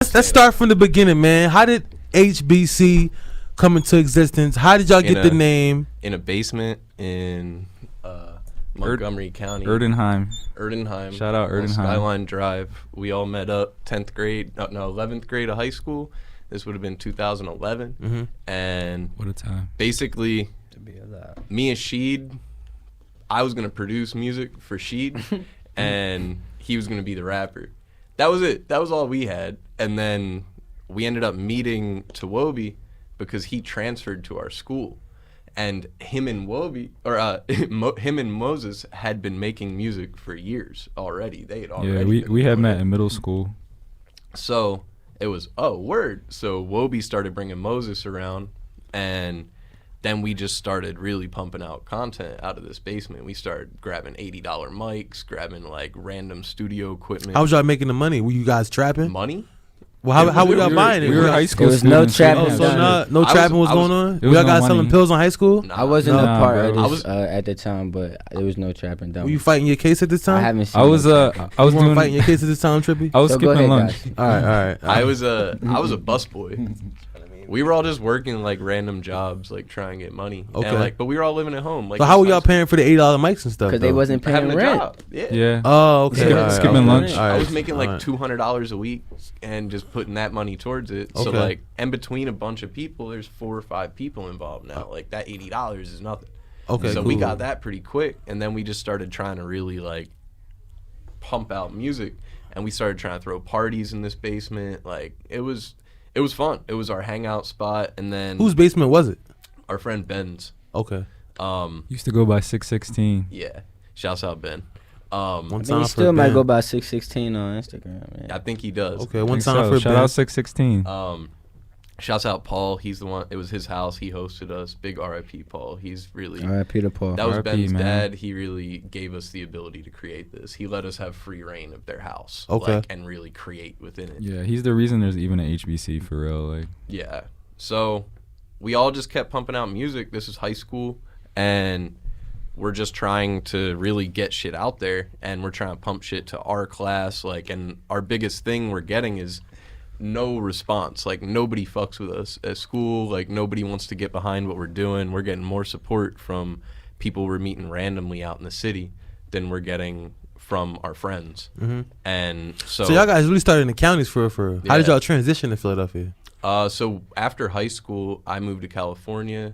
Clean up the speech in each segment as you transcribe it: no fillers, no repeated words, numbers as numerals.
Let's start from the beginning, man. How did HBC come into existence? How did y'all get the name? In a basement in Montgomery County. Erdenheim. Shout out Erdenheim. Skyline Drive. We all met up 11th grade of high school. This would have been 2011. Mm-hmm. And what a time. Basically, me and Sheed, I was going to produce music for Sheed, and he was going to be the rapper. That was it. That was all we had. And then we ended up meeting Tawobi because he transferred to our school. And him and Moses had been making music for years already. They had already. Yeah, we had met in middle school. So it was, word. So Wobie started bringing Moses around, and then we just started really pumping out content out of this basement. We started grabbing $80 mics, grabbing like random studio equipment. How was y'all making the money? Were you guys trapping? Money? Well, how were y'all buying it? We were high school. There was no trapping. No trapping was going on? Y'all guys selling pills in high school? Nah, I wasn't a part bro. of this at the time, but there was no trapping done. Were you fighting your case at this time? I haven't seen I was doing fighting your case at this time, Trippy? I was skipping lunch. All right. I was a busboy. We were all just working like random jobs, like trying to get money. Okay. And, but we were all living at home. Like, so how were y'all paying for the $80 mics and stuff? Because they wasn't paying having rent. a job. Yeah. Oh, okay. Skipping lunch. I was making like $200 a week and just putting that money towards it. So like, in between a bunch of people, there's 4 or 5 people involved now. Like that $80 is nothing. Okay. So cool. we got that pretty quick, and then we just started trying to really like pump out music, and we started trying to throw parties in this basement. Like it was fun. It was our hangout spot, and then whose basement was it? Our friend Ben's. Okay. Used to go by 616. Yeah. Shouts out Ben. He still might go by 616 on Instagram. Man. I think he does. Okay, one time for Shout Ben. out 616. Shouts out Paul. He's the one. It was his house. He hosted us. Big RIP Paul. He's really RIP to Paul. That was RIP, Ben's man. dad. He really gave us the ability to create this. He let us have free reign of their house. Okay. And really create within it. Yeah, he's the reason there's even an HBC for real. Like. Yeah. So we all just kept pumping out music. This is high school, and we're just trying to really get shit out there, and we're trying to pump shit to our class. Like, and our biggest thing we're getting is no response. Like, nobody fucks with us at school. Like, nobody wants to get behind what we're doing. We're getting more support from people we're meeting randomly out in the city than we're getting from our friends. Mm-hmm. And so y'all guys really started in the counties for how did y'all transition to Philadelphia? So after high school, I moved to California.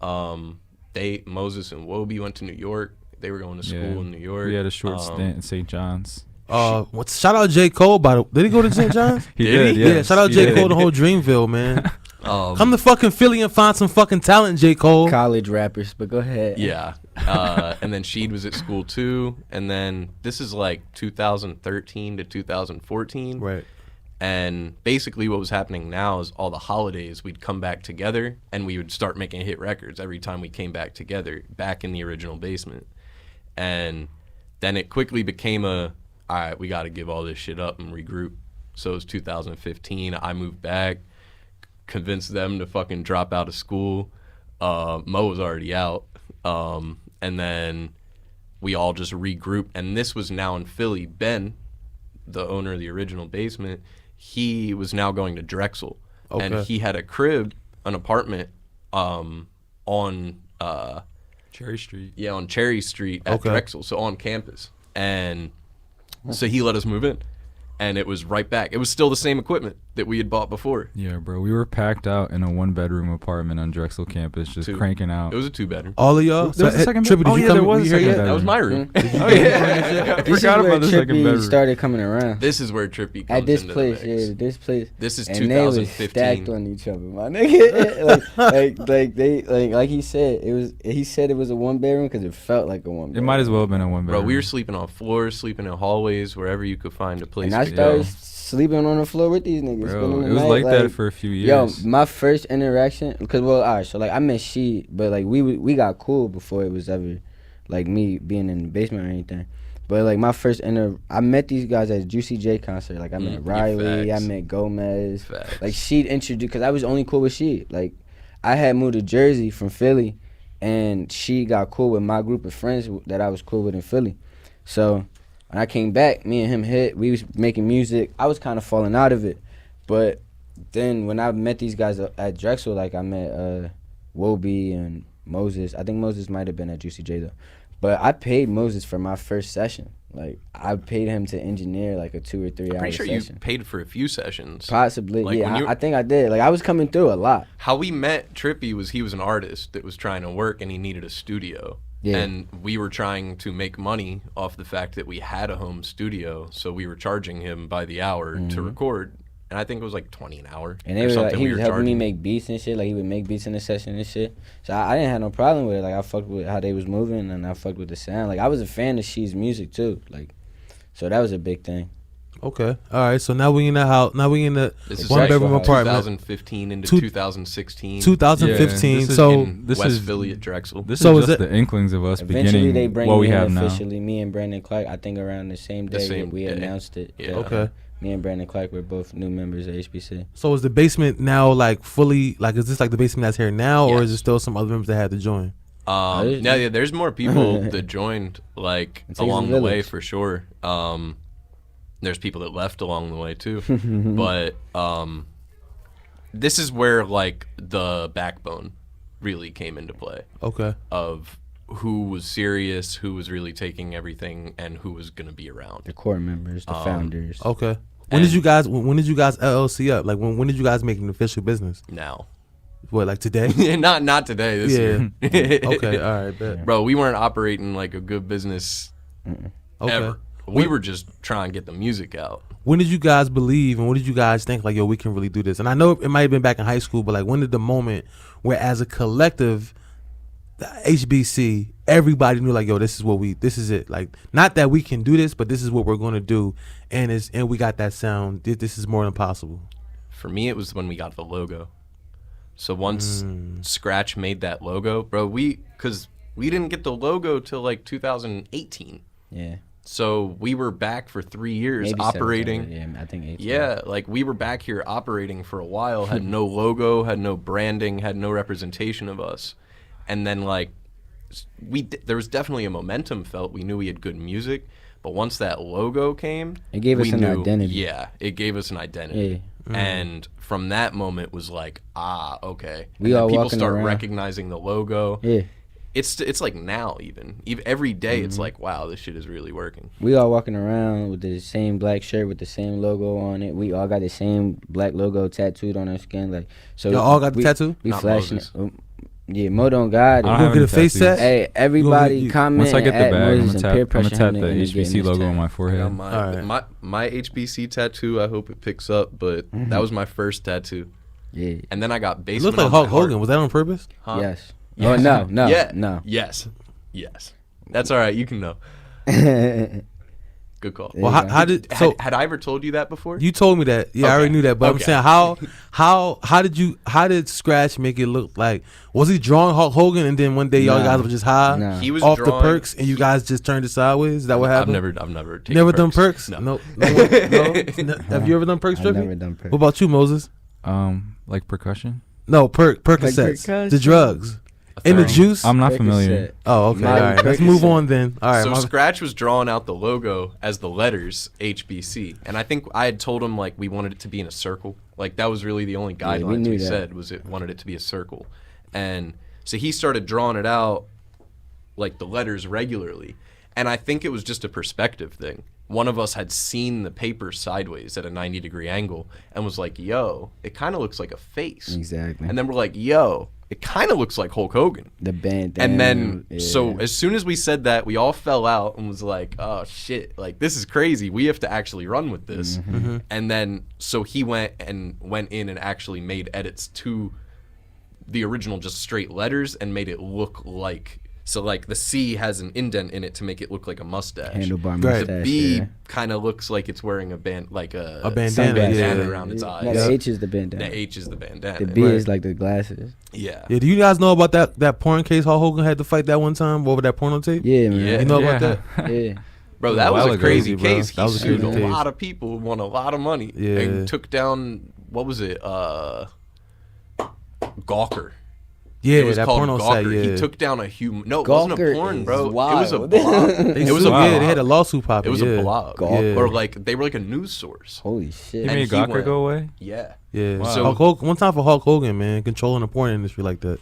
Moses and Wobie went to New York. They were going to school in New York. We had a short stint in St. John's. Shout out J. Cole. Did he go to St. John's? He did. Yeah. Shout out J. Cole, the whole Dreamville, man. Come to fucking Philly and find some fucking talent, J. Cole. College rappers, but go ahead. Yeah. And then Sheed was at school too. And then this is like 2013 to 2014. Right. And basically what was happening now is all the holidays we'd come back together and we would start making hit records every time we came back together, back in the original basement. And then it quickly became all right, we got to give all this shit up and regroup. So it was 2015. I moved back, convinced them to fucking drop out of school. Mo was already out. And then we all just regrouped. And this was now in Philly. Ben, the owner of the original basement, he was now going to Drexel. Okay. And he had an apartment on Cherry Street. Yeah, on Cherry Street at Drexel, so on campus. And so he let us move in. And it was right back. It was still the same equipment that we had bought before. Yeah, bro. We were packed out in a 1-bedroom apartment on Drexel campus, just cranking out. It was a 2-bedroom. All of y'all? There was a second Trippy, bedroom. did you come? There was a second yet? bedroom. That was my room. Oh, yeah. I This is forgot where about the second Trippy bedroom. started coming around. This is where Trippy comes At this into place, the mix. yeah, this place. This is and they was 2015. stacked on each other, my nigga. like he said, he said it was a 1-bedroom because it felt like a 1-bedroom. It might as well have been a 1-bedroom. Bro, we were sleeping on floors, sleeping in hallways, wherever you could find a place And I to started go. sleeping on the floor with these niggas. Bro, the it was night, like that for a few years. Yo, my first interaction, because so like I met She, but like we got cool before it was ever like me being in the basement or anything. But like my first I met these guys at Juicy J concert. Like I met Riley, I met Gomez. Facts. Like She introduced, because I was only cool with She. Like I had moved to Jersey from Philly, and She got cool with my group of friends that I was cool with in Philly. So when I came back, me and him hit. We was making music. I was kind of falling out of it. But then when I met these guys at Drexel, like I met Woby and Moses. I think Moses might have been at Juicy J though. But I paid Moses for my first session. Like I paid him to engineer like a 2 or 3 hour I'm pretty sure session. you paid for a few sessions. Possibly, Like, yeah. I think I did. Like I was coming through a lot. How we met Trippy was he was an artist that was trying to work and he needed a studio. Yeah. And we were trying to make money off the fact that we had a home studio, so we were charging him by the hour to record. And I think it was like 20 an hour. And they were like, he was helping me make beats and shit. Like he would make beats in the session and shit. So I didn't have no problem with it. Like I fucked with how they was moving and I fucked with the sound. Like I was a fan of She's music too. Like, so that was a big thing. Okay. All right. So now we in the house. Now we in the This is one bedroom like apartment. 2015 into 2016. 2015. Yeah, so in this West is- Philly at Drexel. This So is is just it- the inklings of us Eventually beginning they bring what we me have in now. officially. Me and Brandon Clark, I think around the same The day same we day. announced it. Yeah. that, Okay. Me and Brandon Clark were both new members of HBC. So is the basement now like fully like is this like the basement that's here now or Yes. is there still some other members that had to join? Yeah, there's more people that joined like It takes along a the way village. for sure. There's people that left along the way too, but this is where like the backbone really came into play Okay. of who was serious, who was really taking everything, and who was gonna be around. The core members, the founders. Okay. When did you guys LLC up? Like when did you guys make an official business? Now, What, like today? not today. This Yeah. year. Okay, all right, bet. Bro, we weren't operating like a good business Okay. ever. We were just trying to get the music out. When did you guys believe and what did you guys think like, yo, we can really do this? And I know it might have been back in high school, but like when did the moment where as a collective, the HBC, everybody knew like, yo, this is it. Like, not that we can do this, but this is what we're gonna do, and we got that sound. This is more than possible. For me, it was when we got the logo. So once Scratch made that logo, bro, because we didn't get the logo till like 2018. Yeah. So we were back for 3 years Maybe operating. 7, yeah, I think 8. Yeah, like we were back here operating for a while, had no logo, had no branding, had no representation of us. And then like there was definitely a momentum felt. We knew we had good music, but once that logo came, It gave us we an knew- identity. Yeah, it gave us an identity. Yeah. And from that moment was like, okay. We And then all people walking start around. recognizing the logo. Yeah. It's like now even every day Mm-hmm. it's like, wow, this shit is really working. We all walking around with the same black shirt with the same logo on it. We all got the same black logo tattooed on our skin. Like, so Y'all all got the tattoo? We Not flashing Moses. it. Yeah, Mo don't got I You don't it. gonna have get any a face tattoos. set? Hey, everybody You- comment. Once I get the at bag, I'm Moses gonna and peer tap pressure him the into getting HBC this logo tat. on my I forehead. got All right. my HBC tattoo. I hope it picks up, but that was my first tattoo. Yeah. And then I got It basement. looked like on Hulk my heart. Hogan. Was that on purpose? Huh? Yes. Oh no, no, Yeah. no. Yes. That's all right. You can know. Good call. Well, Yeah. how did so? Had I ever told you that before? You told me that. Yeah, I already Okay. knew that. But I'm Okay. saying how did Scratch make it look like? Was he drawing Hulk Hogan and then one day y'all Nah. guys were just high Nah. He was off drawing, the perks and you guys just turned it sideways? Is that what happened? I've never taken Never done perks? No. No. No. Have you ever done perks, I've Trippy? never done perks. What about you, Moses? Like percussion. No, Percocets, percussion. the drugs, and the thing. juice. I'm not Percocet. familiar. Oh, okay. Molly All right. Let's move Percocet. on then. All right. So my- Scratch was drawing out the logo as the letters HBC, and I think I had told him like we wanted it to be in a circle. Like that was really the only we guidelines knew we that. said was it wanted it to be a circle, and so he started drawing it out like the letters regularly, and I think it was just a perspective thing. One of us had seen the paper sideways at a 90-degree angle and was like, "Yo, it kind of looks like a face." Exactly. And then we're like, "Yo, it kind of looks like Hulk Hogan." The band. And then, yeah. so as soon as we said that, we all fell out and was like, oh shit, like this is crazy. We have to actually run with this. And then, so he went in and actually made edits to the original just straight letters and made it look like, so like the C has an indent in it to make it look like a mustache. handlebar Right. mustache. The B yeah. kind of looks like it's wearing a bandana, bandana yeah. around its eyes. No, the H is the bandana. The H is the bandana. The B Right. is like the glasses. Yeah. Yeah, do you guys know about that porn case Hulk Hogan had to fight that one time over that porno tape? Yeah, man. Yeah. You know about that? Yeah. Bro, A that was while a ago, crazy bro. case. He That was a sued crazy a case. lot of people, won a lot of money, Yeah. and took down, what was it, Gawker. Yeah, it was that called porno Gawker. site. Yeah. He took down a human. No, it wasn't a Gawker porn, is bro. wild. It was a blog. They It was sued- a yeah, blog. they had a lawsuit popping. It was yeah. a blog, Yeah. or like they were like a news source. Holy shit. You And made he Gawker went- go away? Yeah. Yeah. Wow. So- Hulk Hogan, one time for Hulk Hogan, man, controlling the porn industry like that.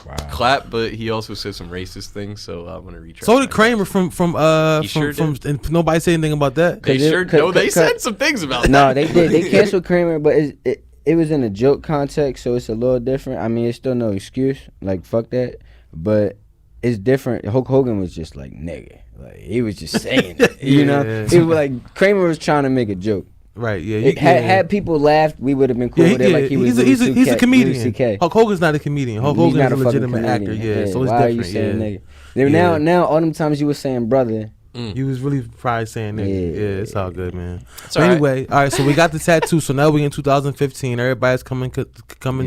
Wow. Clap, but he also said some racist things, so I'm gonna retract. So did my Kramer comment. from He sure and nobody said anything about that. They 'Cause it- sure cause- no, they cause- said some things about that. No, they did. They canceled Kramer, but it was in a joke context, so it's a little different. I mean, it's still no excuse. Like, fuck that. But it's different. Hulk Hogan was just like, nigga. Like, he was just saying it, you know? Yeah. It was like, Kramer was trying to make a joke. Right? Yeah. Had people laughed, we would have been cool Yeah, with it. Like, he was he's a Louis comedian. CK. Hulk Hogan's not a comedian. Hulk He's Hogan not is a fucking legitimate actor. comedian. Yeah, so it's why different. are you saying yeah. nigga? Then Yeah. Now, all them times you were saying brother. You was really probably saying nigga. Yeah. Yeah, it's all good, man. It's But all right. anyway, all right. So we got the tattoo. So now we in 2015. Everybody's coming together.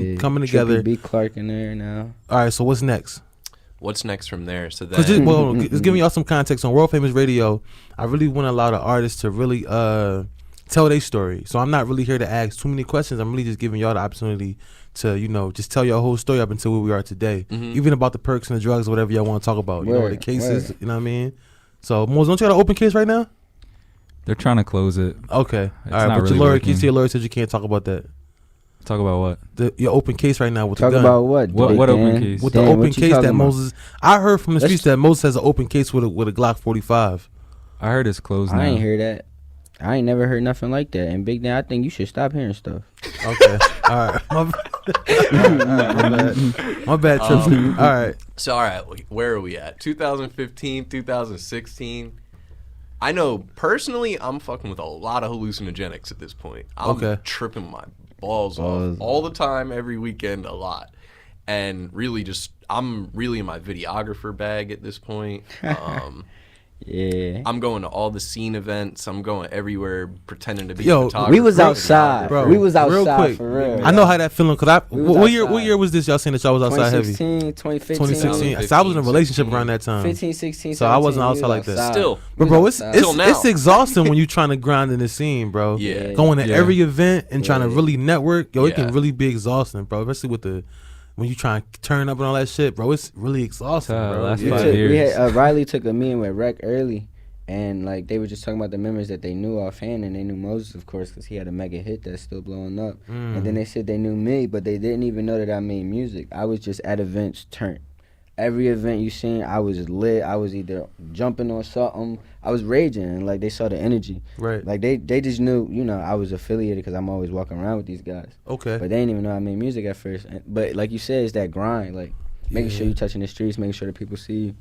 Trippy B. Clark in there now. All right. So what's next? What's next from there? So Because then, just giving y'all some context on World Famous Radio. I really want to allow the artists to really tell their story. So I'm not really here to ask too many questions. I'm really just giving y'all the opportunity to just tell your whole story up until where we are today, even about the perks and the drugs, whatever y'all want to talk about. You know, the cases. Word. You know what I mean? So Mos, don't you got an open case right now? They're trying to close it. Okay, It's all right. not But really your lawyer, working. your lawyer said you can't talk about that. Talk about what? Your open case right now with Talk the gun. about what? What Big open Dan? case? With Dan, the open what you case talking that about? Moses, I heard from the Let's- streets that Moses has an open case with a Glock 45. I heard it's closed now. I ain't hear that. I ain't never heard nothing like that. And Big Dan, I think you should stop hearing stuff. Okay, all right. My bad, Trippy. All right. so all right, where are we at? 2015, 2016. I know personally, I'm fucking with a lot of hallucinogenics at this point. I'm Okay. tripping my balls off all the time, every weekend, a lot, and really I'm really in my videographer bag at this point. Yeah. I'm going to all the scene events. I'm going everywhere pretending to be Yo, a photographer. We was outside. Bro, we was real outside quick. for real. I know how that feeling because We was what year? What outside. year was this? Y'all saying that y'all was outside heavy? 2016, 2015. 2016. So I was in a relationship around that time. 15, 16, So I wasn't 17, outside we like was that. Still. But We bro, was it's outside. Till now. it's exhausting when you trying to grind in the scene, bro. Yeah. Going to Yeah. every event and trying to Yeah. really network, yo, it Yeah. can really be exhausting, bro. Especially with when you try to turn up and all that shit, bro. It's really exhausting, bro. Last We 5 took- years. we had, Riley took a meeting with Rec early, and like they were just talking about the members that they knew offhand, and they knew Moses, of course, because he had a mega hit that's still blowing up. And then they said they knew me, but they didn't even know that I made music. I was just at events turned. Every event you seen, I was lit. I was either jumping on something. I was raging, and like they saw the energy. Right. Like they just knew, I was affiliated because I'm always walking around with these guys. Okay. But they didn't even know I made music at first. But like you said, it's that grind, like making sure you touching the streets, making sure that people see you.